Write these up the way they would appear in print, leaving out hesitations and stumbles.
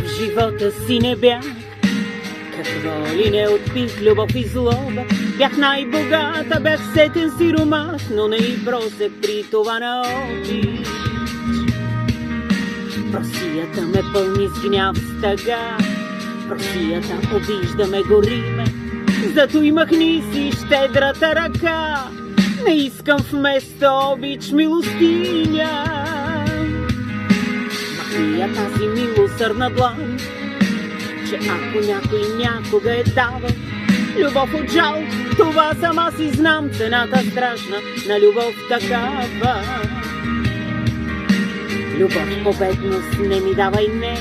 в живота си не бях. Какво ли не отпих любов и злоба. Бях най-богата, бях сетен сиромах, но не и бросех при това на обич. Просията ме пълни с гняв, с тъга. Просията обиждаме, гориме. Зато имах си щедрата ръка. Не искам вместо обич милостиня. Махни тази милосърдна длан, че ако някой някога е давал любов от жал, това сама си знам, цената страшна на любов такава. Любов по бедност не ми давай, не.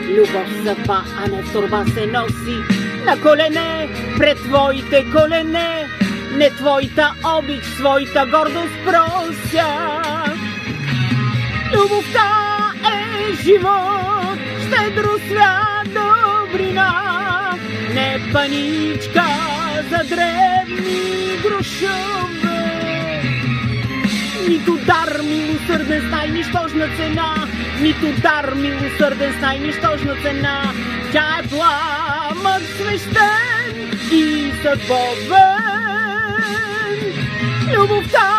Любов съдба, а не в торба се носи на колене, пред твоите колене. Не твоята обич, своята гордост прося. Любовта е живот, щедро свят, добрина. Не паничка за древни грошове. Нито дар милосърден с най-нищожна цена, нито дар милосърден с най-нищожна цена. Тя е пламък свещен и съдбовен. Любовта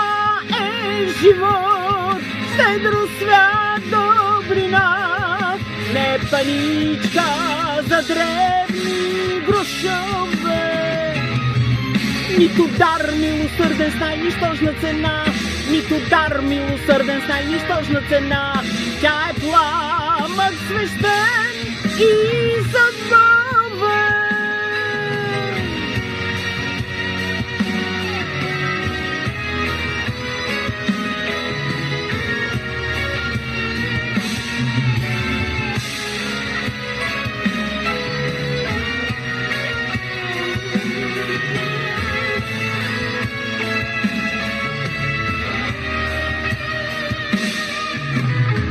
е живот, щедро свят, добрина. Не паничка за древни грошове. Нито дар милосърден с най-нищожна цена, нито дар милосърден с най-нищожна цена. Тя е пламък свещен и съдбовен.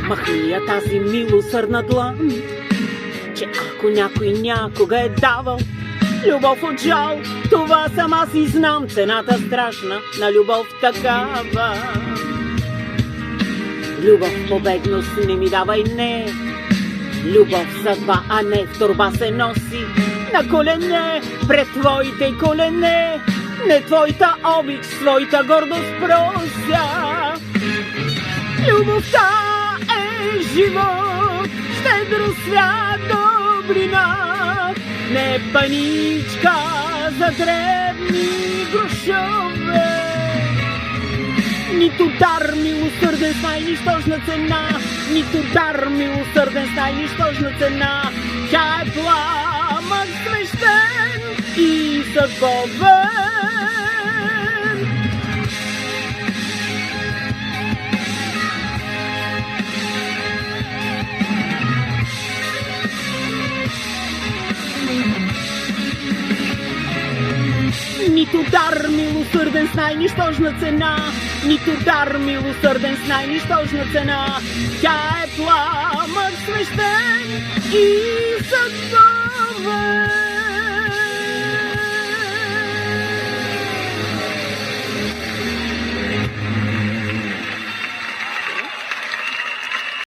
Махни я тази милосърдна длан, че ако някой някога е давал любов от жал, това сама си знам, цената страшна на любов такава. Любов по бедност не ми давай, не. Любов съдба, а не в торба се носи на колене, пред твоите колене. Не твоята обич, своята гордост прося. Любовта е живот, щедро свят, добрина. Не паничка за дребни грошове. Нито дар милосърден с най-нищожна цена, нито дар милосърден с най-нищожна цена. Тя е пламък свещен и съдбовен. Нито дар милосърден с най-нищожна цена, нито дар милосърден с най-нищожна цена. Тя е пламък свещен и съдбовен.